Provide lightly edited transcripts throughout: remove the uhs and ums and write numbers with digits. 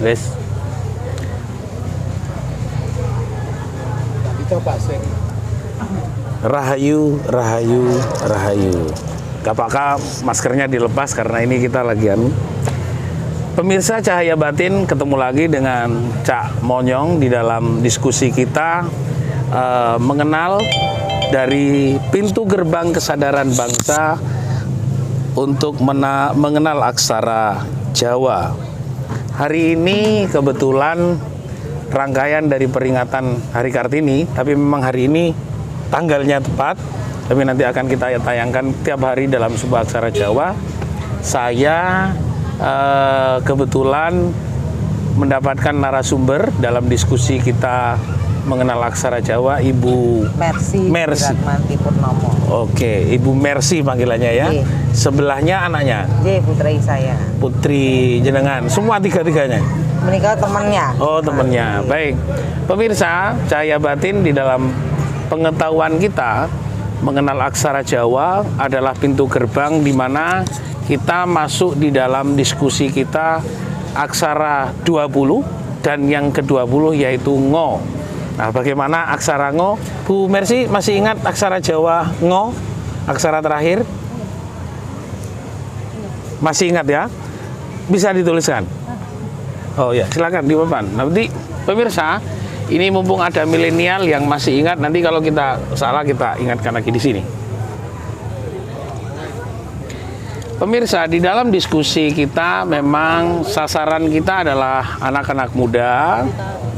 Wes. Dicoba sih. Rahayu, rahayu, rahayu. Gak apa-apa maskernya dilepas karena ini kita lagi Pemirsa Cahaya Batin, ketemu lagi dengan Cak Monyong di dalam diskusi kita mengenal dari pintu gerbang kesadaran bangsa untuk mengenal aksara Jawa. Hari ini kebetulan rangkaian dari peringatan Hari Kartini, tapi memang hari ini tanggalnya tepat, tapi nanti akan kita tayangkan tiap hari dalam sebuah aksara Jawa. Saya kebetulan mendapatkan narasumber dalam diskusi kita mengenal aksara Jawa, Ibu Mercy Wiratmanti Purnomo. Oke, Ibu Mercy panggilannya ya. Ye. Sebelahnya anaknya. Putri saya. Putri jenengan, semua tiga-tiganya. Menikah temannya. Oh, temannya. Baik. Pemirsa, Cahaya Batin di dalam pengetahuan kita mengenal aksara Jawa adalah pintu gerbang di mana kita masuk di dalam diskusi kita aksara 20 dan yang ke-20 yaitu ngo. Nah, bagaimana aksara ngo? Bu Mercy masih ingat aksara Jawa ngo? Aksara terakhir? Masih ingat ya? Bisa dituliskan? Oh ya, silakan di papan. Nanti pemirsa, ini mumpung ada milenial yang masih ingat, nanti kalau kita salah kita ingatkan lagi di sini. Pemirsa, di dalam diskusi kita memang sasaran kita adalah anak-anak muda.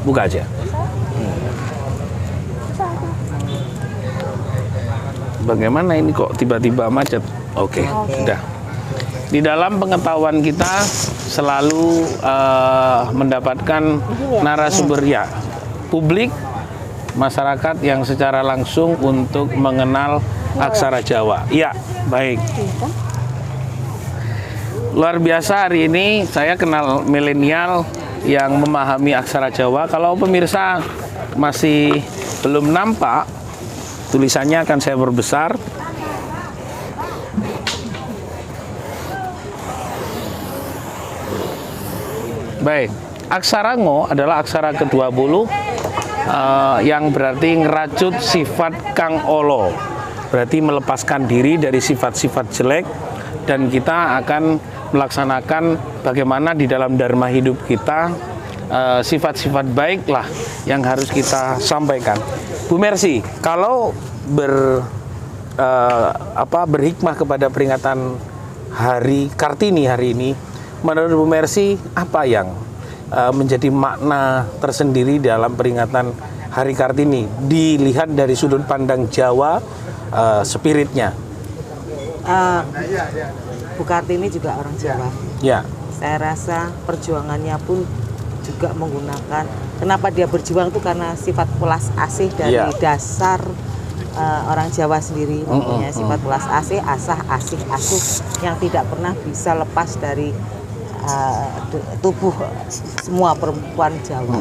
Buka aja. Bagaimana ini kok tiba-tiba macet? Oke, sudah. Di dalam pengetahuan kita selalu mendapatkan narasumber ya, publik, masyarakat yang secara langsung untuk mengenal aksara Jawa. Iya, baik. Luar biasa hari ini saya kenal milenial yang memahami aksara Jawa. Kalau pemirsa masih belum nampak, tulisannya akan saya perbesar. Baik, aksara ngo adalah aksara ke-20 yang berarti ngeracut sifat kang olo. Berarti melepaskan diri dari sifat-sifat jelek dan kita akan melaksanakan bagaimana di dalam dharma hidup kita sifat-sifat baiklah yang harus kita sampaikan. Bu Mercy, kalau berhikmah kepada peringatan Hari Kartini hari ini, menurut Bu Mercy apa yang menjadi makna tersendiri dalam peringatan Hari Kartini dilihat dari sudut pandang Jawa, spiritnya? Bu Kartini juga orang Jawa. Ya. Saya rasa perjuangannya pun juga menggunakan, kenapa dia berjuang itu karena sifat welas asih dari dasar orang Jawa sendiri, mempunyai sifat welas asih, asah, asih, asuh yang tidak pernah bisa lepas dari tubuh semua perempuan Jawa.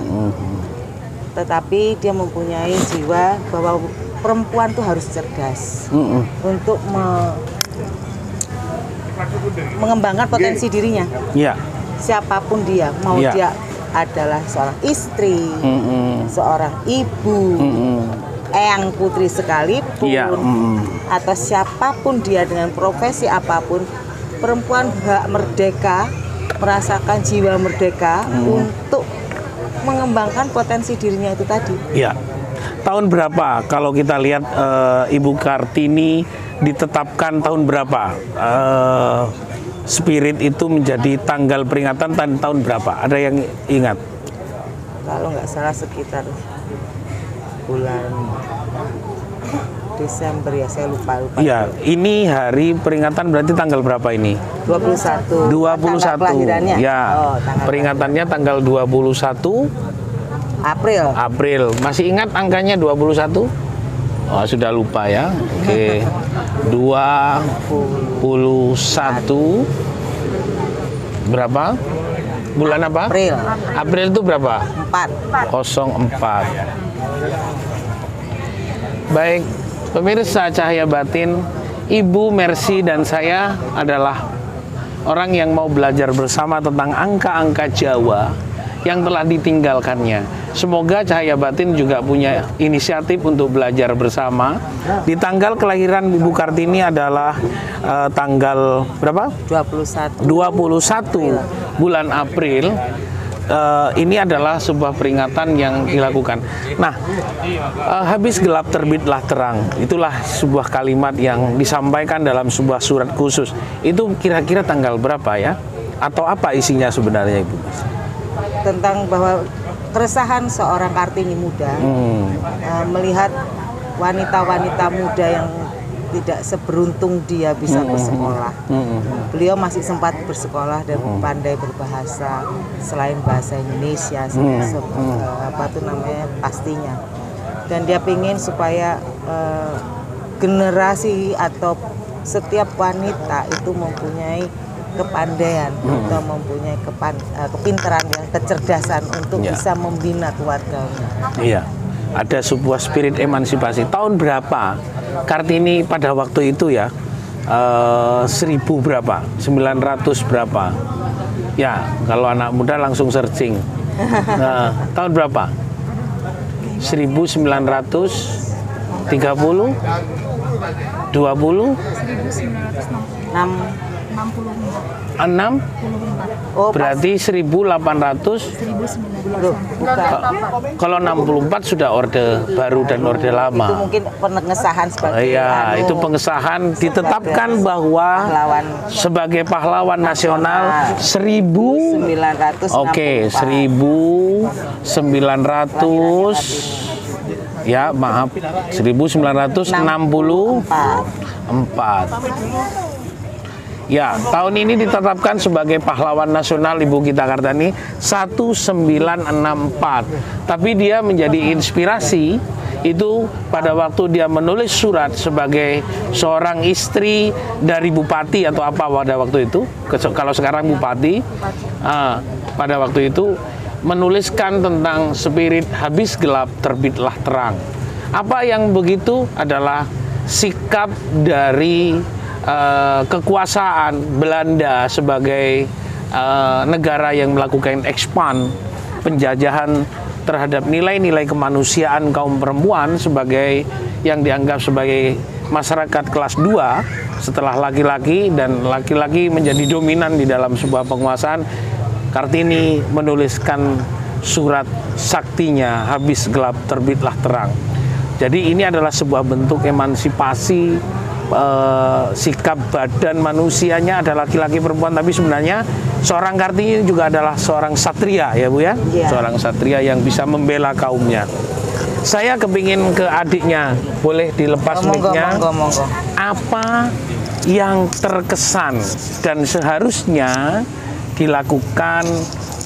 Tetapi dia mempunyai jiwa bahwa perempuan itu harus cerdas untuk mengembangkan potensi dirinya. Ya. Siapapun dia, mau dia adalah seorang istri, seorang ibu, eyang putri sekalipun, atau siapapun dia dengan profesi apapun, perempuan hak merdeka, merasakan jiwa merdeka untuk mengembangkan potensi dirinya itu tadi. Iya. Tahun berapa kalau kita lihat Ibu Kartini ditetapkan tahun berapa? Spirit itu menjadi tanggal peringatan tahun berapa? Ada yang ingat? Kalau nggak salah sekitar bulan Desember ya, saya lupa. Iya, ini hari peringatan berarti tanggal berapa ini? 21. 21. Tanggal kelahirannya. Ya. Peringatannya tanggal 21 April. Masih ingat angkanya 21? Oh, sudah lupa ya. Oke. 21 berapa? Bulan apa? April itu berapa? 4. 04. Baik, pemirsa Cahaya Batin, Ibu Mercy dan saya adalah orang yang mau belajar bersama tentang angka-angka Jawa yang telah ditinggalkannya. Semoga Cahaya Batin juga punya inisiatif untuk belajar bersama. Di tanggal kelahiran Ibu Kartini adalah tanggal berapa? 21 bulan April. Ini adalah sebuah peringatan yang dilakukan. Nah, habis gelap terbitlah terang. Itulah sebuah kalimat yang disampaikan dalam sebuah surat khusus. Itu kira-kira tanggal berapa ya? Atau apa isinya sebenarnya, Ibu? tentang bahwa keresahan seorang Kartini muda melihat wanita-wanita muda yang tidak seberuntung dia bisa bersekolah. Beliau masih sempat bersekolah dan pandai berbahasa selain bahasa Indonesia, apa itu namanya pastinya. Dan dia ingin supaya generasi atau setiap wanita itu mempunyai kepandaian atau mempunyai kepintaran dan kecerdasan untuk bisa membina keluarganya. Iya, ada sebuah spirit emansipasi. Tahun berapa Kartini pada waktu itu ya? 1000 berapa? 900 berapa? Ya, kalau anak muda langsung searching. Nah, tahun berapa? 1930? 20? 6? Oh, berarti 1800. Kalau 64 sudah orde baru dan orde lama. Itu mungkin pengesahan sebagai itu pengesahan ditetapkan bahwa sebagai pahlawan nasional 1900. Oke, 1900. Ya, maaf. 1964. Ya, tahun ini ditetapkan sebagai pahlawan nasional Ibu kita Kartini 1964. Tapi dia menjadi inspirasi itu pada waktu dia menulis surat sebagai seorang istri dari bupati atau apa pada waktu itu. Kalau sekarang bupati, pada waktu itu menuliskan tentang spirit habis gelap terbitlah terang. Apa yang begitu adalah sikap dari kekuasaan Belanda sebagai negara yang melakukan expand penjajahan terhadap nilai-nilai kemanusiaan kaum perempuan sebagai yang dianggap sebagai masyarakat kelas 2 setelah laki-laki, dan laki-laki menjadi dominan di dalam sebuah penguasaan. Kartini menuliskan surat saktinya habis gelap terbitlah terang. Jadi ini adalah sebuah bentuk emansipasi. Sikap badan manusianya adalah laki-laki perempuan, tapi sebenarnya seorang Kartini juga adalah seorang satria ya Bu ya, seorang satria yang bisa membela kaumnya. Saya kepingin ke adiknya, boleh dilepas mic-nya. Apa yang terkesan dan seharusnya dilakukan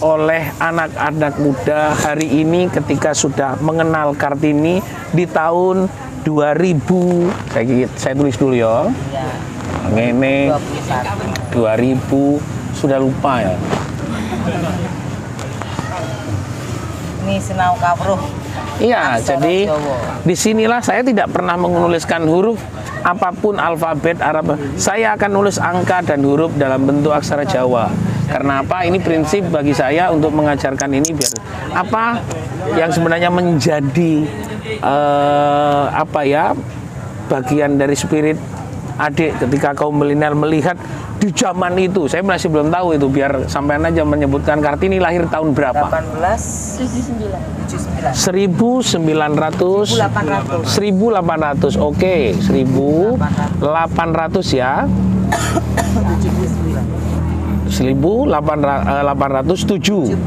oleh anak-anak muda hari ini ketika sudah mengenal Kartini di tahun 2000, saya tulis dulu ya. Ini 2000 sudah lupa ya. Ini Sinau Kawruh. Iya, jadi disinilah saya tidak pernah menuliskan huruf apapun alfabet Arab. Saya akan nulis angka dan huruf dalam bentuk aksara Jawa. Karena apa? Ini prinsip bagi saya untuk mengajarkan ini biar apa yang sebenarnya menjadi bagian dari spirit adik ketika kaum milenial melihat di zaman itu. Saya masih belum tahu itu, biar sampean aja menyebutkan Kartini lahir tahun berapa? 1800. Oke, 1800 ya. 1807.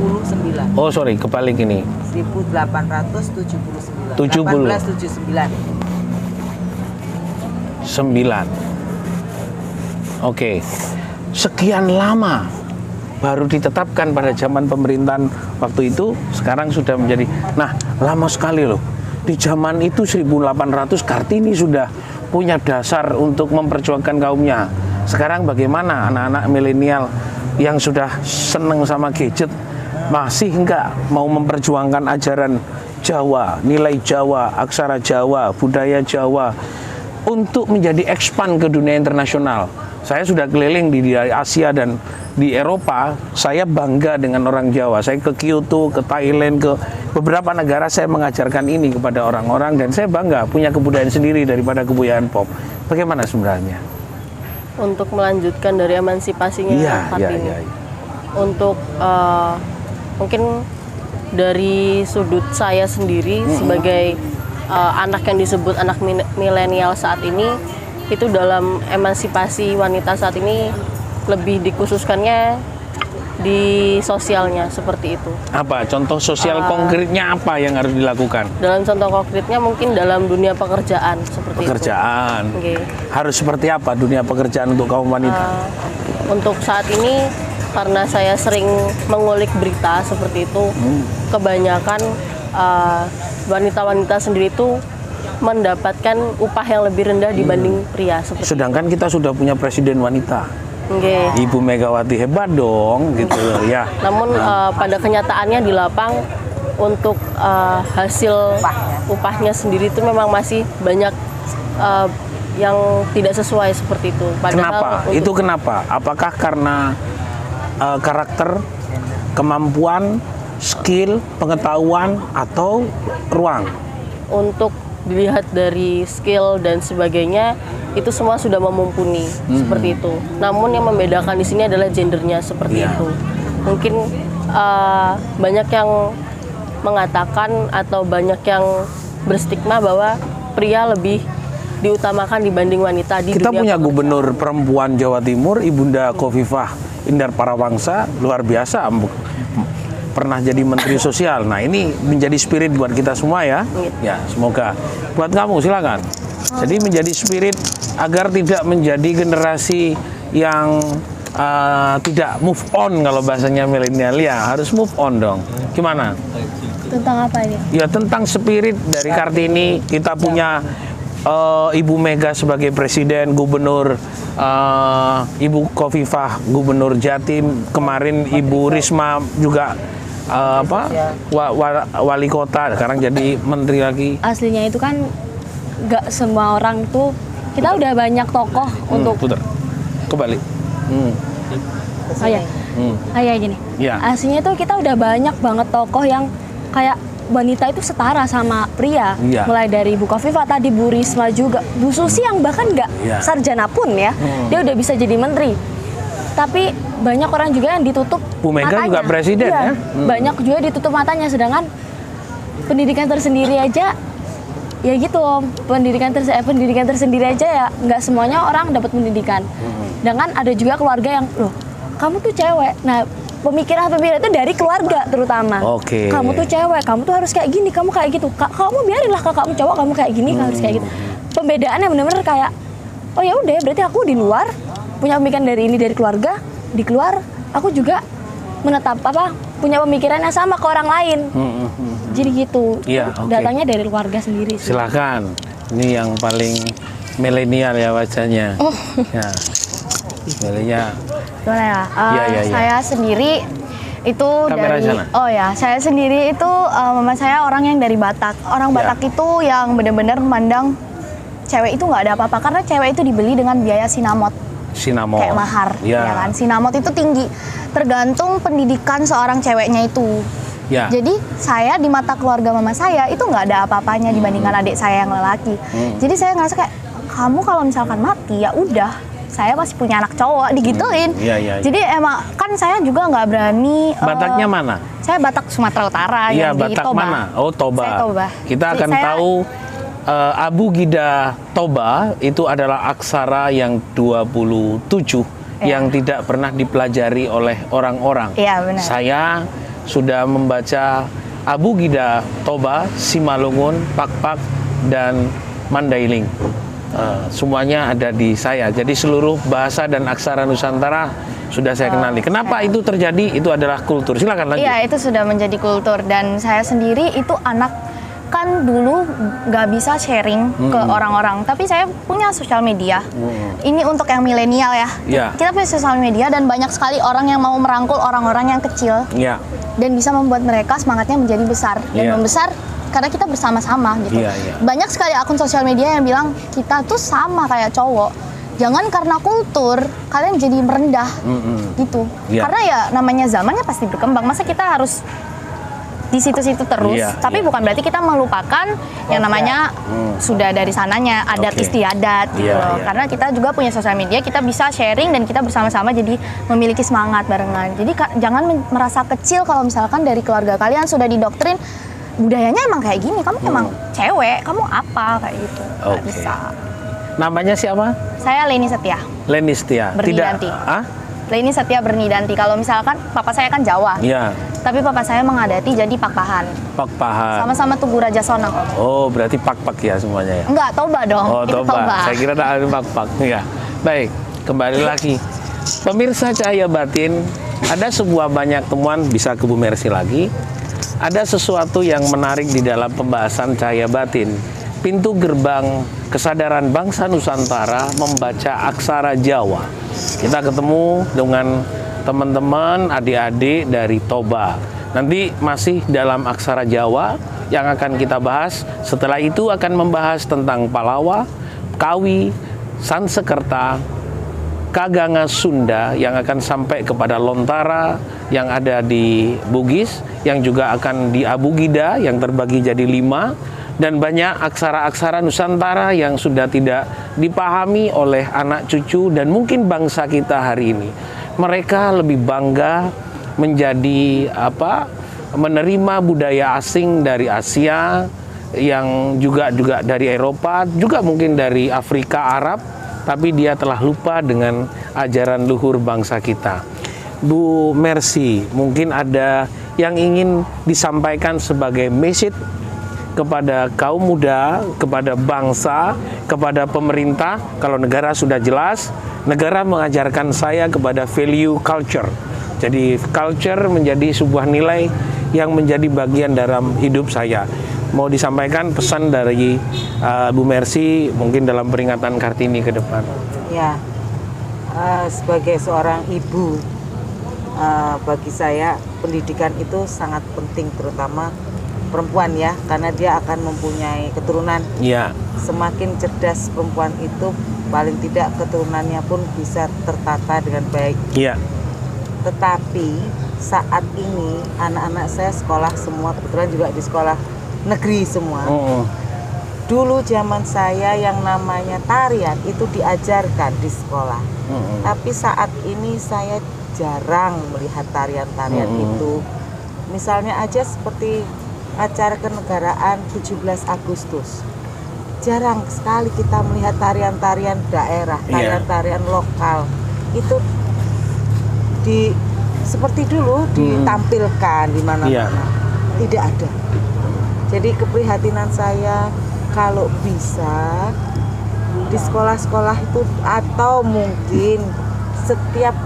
Oh sorry, kebalik ini. 1879. 9. Oke. Sekian lama baru ditetapkan pada zaman pemerintahan waktu itu, sekarang sudah menjadi, nah lama sekali loh. Di zaman itu 1800 Kartini sudah punya dasar untuk memperjuangkan kaumnya. Sekarang bagaimana anak-anak milenial yang sudah seneng sama gadget masih enggak mau memperjuangkan ajaran Jawa, nilai Jawa, aksara Jawa, budaya Jawa untuk menjadi expand ke dunia internasional, Saya sudah keliling di Asia dan di Eropa. Saya bangga dengan orang Jawa. Saya ke Kyoto, ke Thailand, ke beberapa negara saya mengajarkan ini kepada orang-orang dan saya bangga punya kebudayaan sendiri daripada kebudayaan pop. Bagaimana sebenarnya? Untuk melanjutkan dari emansipasinya Kartini. Iya. Untuk mungkin dari sudut saya sendiri sebagai anak yang disebut anak milenial saat ini, itu dalam emansipasi wanita saat ini lebih dikhususkannya di sosialnya seperti itu. Apa contoh sosial konkretnya apa yang harus dilakukan? Dalam contoh konkretnya mungkin dalam dunia pekerjaan seperti Pekerjaan. itu. Harus seperti apa dunia pekerjaan untuk kaum wanita? Untuk saat ini karena saya sering mengulik berita seperti itu, kebanyakan wanita-wanita sendiri itu mendapatkan upah yang lebih rendah dibanding pria seperti Sedangkan kita sudah punya presiden wanita. itu. Ibu Megawati hebat dong gitu ya. Namun pada kenyataannya di lapang untuk hasil upahnya sendiri itu memang masih banyak yang tidak sesuai seperti itu. Kenapa? Itu kenapa? Apakah karena karakter, kemampuan, skill, pengetahuan atau ruang? Untuk dilihat dari skill dan sebagainya itu semua sudah memumpuni seperti itu. Namun yang membedakan di sini adalah gendernya seperti itu. Mungkin banyak yang mengatakan atau banyak yang berstigma bahwa pria lebih diutamakan dibanding wanita di Kita dunia punya pekerjaan. gubernur perempuan Jawa Timur, Ibunda Khofifah Indar Parawangsa, luar biasa. Pernah jadi Menteri Sosial. Nah, ini menjadi spirit buat kita semua ya. Ya, semoga. Buat kamu silakan. Jadi menjadi spirit agar tidak menjadi generasi yang tidak move on kalau bahasanya milenial ya, harus move on dong. Gimana? Tentang apa ini? Ya tentang spirit dari Kartini. Kita punya Ibu Mega sebagai presiden, gubernur, Ibu Khofifah gubernur Jatim, kemarin Ibu Risma juga wali kota, sekarang jadi menteri lagi. Aslinya itu kan nggak semua orang tuh, kita udah banyak tokoh untuk Putar kembali. oh ya gini. Ya. Aslinya tuh kita udah banyak banget tokoh yang kayak wanita itu setara sama pria. Iya. Mulai dari Bu Khofifah tadi, Bu Risma juga, Bu Susi yang bahkan nggak Iya. sarjana pun ya, dia udah bisa jadi menteri. Tapi banyak orang juga yang ditutup Bu Mega matanya. juga presiden Iya, ya? Banyak juga ditutup matanya, sedangkan pendidikan tersendiri aja ya gitu Om, pendidikan tersendiri aja ya nggak semuanya orang dapat pendidikan. Sedangkan ada juga keluarga yang loh, kamu tuh cewek. Nah, pemikiran itu dari keluarga terutama. Oke. Kamu tuh cewek, kamu tuh harus kayak gini, kamu kayak gitu. Kamu biarinlah kakakmu cowok, kamu kayak gini, harus kayak gitu. Pembedaannya bener-bener kayak, oh ya udah, berarti aku di luar punya pemikiran dari keluarga, di keluar aku juga punya pemikiran yang sama ke orang lain. Jadi gitu. Iya, oke. Datangnya dari keluarga sendiri sih. Silakan. Ini yang paling milenial ya wajahnya. Ya. Milenial. Boleh ya? Iya. Saya sendiri itu Kamera dari sana. saya sendiri itu mama saya orang yang dari Batak. Orang Ya. Batak itu yang benar-benar memandang cewek itu nggak ada apa-apa karena cewek itu dibeli dengan biaya sinamot Sinamon. kayak mahar, Ya. ya kan? Sinamot itu tinggi, tergantung pendidikan seorang ceweknya itu. Ya. Jadi saya di mata keluarga mama saya itu nggak ada apa-apanya dibandingkan adik saya yang lelaki. Jadi saya ngerasa kayak kamu kalau misalkan mati ya udah, saya masih punya anak cowok digituin. Iya. Jadi emang kan saya juga nggak berani. Bataknya mana? Saya Batak Sumatera Utara Iya, yang di Batak Toba. mana? Oh, Toba. Saya Toba. Kita Jadi akan saya- tahu Abu Gida Toba itu adalah aksara yang 27 Iya. yang tidak pernah dipelajari oleh orang-orang. Iya, benar. Saya sudah membaca Abu Gida Toba, Simalungun, Pakpak, dan Mandailing. Semuanya ada di saya. Jadi seluruh bahasa dan aksara Nusantara sudah saya kenali. Kenapa itu terjadi? Itu adalah kultur. Silakan lanjut. Iya, itu sudah menjadi kultur dan saya sendiri itu anak kan dulu nggak bisa sharing ke orang-orang, tapi saya punya sosial media. Ini untuk yang milenial ya. Iya. Kita punya sosial media dan banyak sekali orang yang mau merangkul orang-orang yang kecil Ya. dan bisa membuat mereka semangatnya menjadi besar dan Iya. membesar karena kita bersama-sama gitu. Iya. Banyak sekali akun sosial media yang bilang kita tuh sama kayak cowok. jangan karena kultur kalian jadi merendah gitu. Iya. Karena ya namanya zamannya pasti berkembang. Masa kita harus di situ-situ terus? Iya, Tapi iya. bukan berarti kita melupakan yang namanya sudah dari sananya adat Oke. istiadat gitu Iya, loh. iya. Karena kita juga punya sosial media, kita bisa sharing dan kita bersama-sama jadi memiliki semangat barengan. Jadi jangan merasa kecil kalau misalkan dari keluarga kalian sudah didoktrin budayanya emang kayak gini, kamu emang cewek, kamu apa kayak gitu. Nggak Oke. bisa. Namanya siapa? Saya Leni Setia. Leni Setia. Bernidanti. Ah? Leni Setia Bernidanti. Kalau misalkan papa saya kan Jawa, Iya. tapi papa saya mengadati jadi Pakpahan. Pak Pahan. Sama-sama Tugu Raja Sonang. Oh, berarti pak-pak ya semuanya ya? Enggak, Toba dong. Oh, Itu Toba. Saya kira ada pak-pak. Ya. Baik, kembali lagi. Pemirsa Cahaya Batin, ada sebuah banyak temuan, bisa ke Bu Mercy lagi. Ada sesuatu yang menarik di dalam pembahasan Cahaya Batin. Pintu gerbang kesadaran bangsa Nusantara membaca aksara Jawa. Kita ketemu dengan teman-teman, adik-adik dari Toba. Nanti masih dalam aksara Jawa yang akan kita bahas. Setelah itu akan membahas tentang Palawa, Kawi, Sansekerta, Kaganga Sunda yang akan sampai kepada Lontara yang ada di Bugis, yang juga akan di Abugida yang terbagi jadi 5, dan banyak aksara-aksara Nusantara yang sudah tidak dipahami oleh anak cucu dan mungkin bangsa kita hari ini. Mereka lebih bangga menjadi menerima budaya asing dari Asia, yang juga dari Eropa, juga mungkin dari Afrika, Arab, tapi dia telah lupa dengan ajaran luhur bangsa kita. Bu Mercy, mungkin ada yang ingin disampaikan sebagai message kepada kaum muda, kepada bangsa, kepada pemerintah. Kalau negara sudah jelas, negara mengajarkan saya kepada value culture. Jadi culture menjadi sebuah nilai yang menjadi bagian dalam hidup saya. Mau disampaikan pesan dari Bu Mercy mungkin dalam peringatan Kartini ke depan. Ya, sebagai seorang ibu, bagi saya pendidikan itu sangat penting, terutama perempuan ya, karena dia akan mempunyai keturunan. Iya. Semakin cerdas perempuan itu, paling tidak keturunannya pun bisa tertata dengan baik. Iya. Tetapi saat ini anak-anak saya sekolah semua, kebetulan juga di sekolah negeri semua. Dulu zaman saya yang namanya tarian itu diajarkan di sekolah. Tapi saat ini saya jarang melihat tarian-tarian itu. Misalnya aja seperti acara kenegaraan 17 Agustus. Jarang sekali kita melihat tarian-tarian daerah, tarian-tarian lokal. Itu seperti dulu ditampilkan di mana-mana. Tidak ada. Jadi keprihatinan saya, kalau bisa di sekolah-sekolah itu, atau mungkin setiap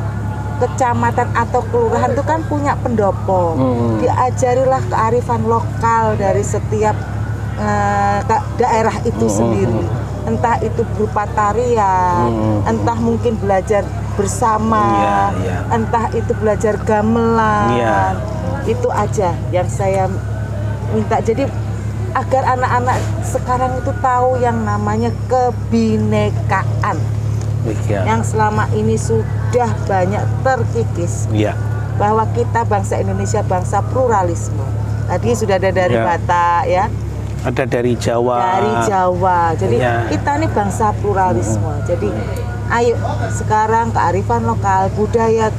kecamatan atau kelurahan itu kan punya pendopo. Diajarilah kearifan lokal dari setiap daerah itu sendiri. Entah itu berupa tarian, entah mungkin belajar bersama, entah itu belajar gamelan. Itu aja yang saya minta. Jadi agar anak-anak sekarang itu tahu yang namanya kebinekaan yang selama ini sudah banyak terkikis. Bahwa kita bangsa Indonesia bangsa pluralisme. Tadi sudah ada dari Batak ya. Ada dari Jawa. Dari Jawa. Jadi kita ini bangsa pluralisme. Jadi ayo sekarang kearifan lokal, budaya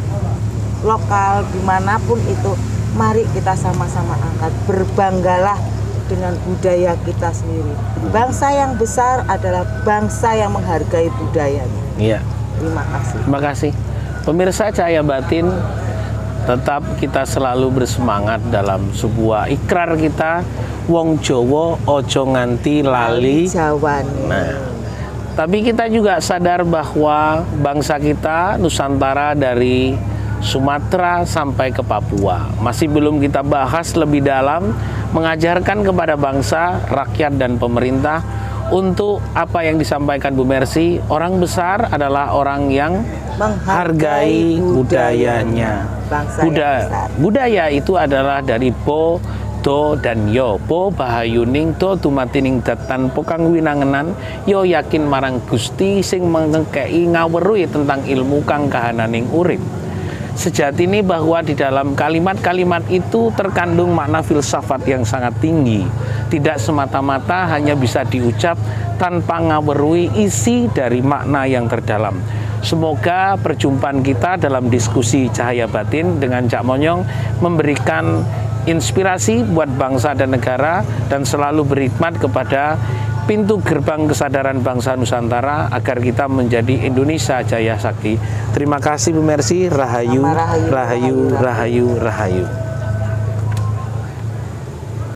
lokal dimanapun itu, mari kita sama-sama angkat. Berbanggalah dengan budaya kita sendiri. Bangsa yang besar adalah bangsa yang menghargai budayanya. Iya. Terima kasih. Terima kasih. Pemirsa Cahaya Batin, tetap kita selalu bersemangat dalam sebuah ikrar kita, wong Jawa ojo nganti lali Jawane. Nah, tapi kita juga sadar bahwa bangsa kita Nusantara dari Sumatera sampai ke Papua masih belum kita bahas lebih dalam, mengajarkan kepada bangsa, rakyat dan pemerintah untuk apa yang disampaikan Bu Mercy. Orang besar adalah orang yang menghargai budayanya. Budaya itu adalah dari po, do dan yo po bahayuning do dumatining datan pokang winangenan yo yakin marang Gusti sing mengekei ngaweruhi tentang ilmu kang kahananing urip. Sejatine bahwa di dalam kalimat-kalimat itu terkandung makna filsafat yang sangat tinggi. Tidak semata-mata hanya bisa diucap tanpa ngaweruhi isi dari makna yang terdalam. Semoga perjumpaan kita dalam diskusi Cahaya Batin dengan Cak Monyong memberikan inspirasi buat bangsa dan negara dan selalu berkhidmat kepada pintu gerbang kesadaran bangsa Nusantara agar kita menjadi Indonesia Jaya Sakti. Terima kasih pemirsa, rahayu, rahayu, rahayu, rahayu.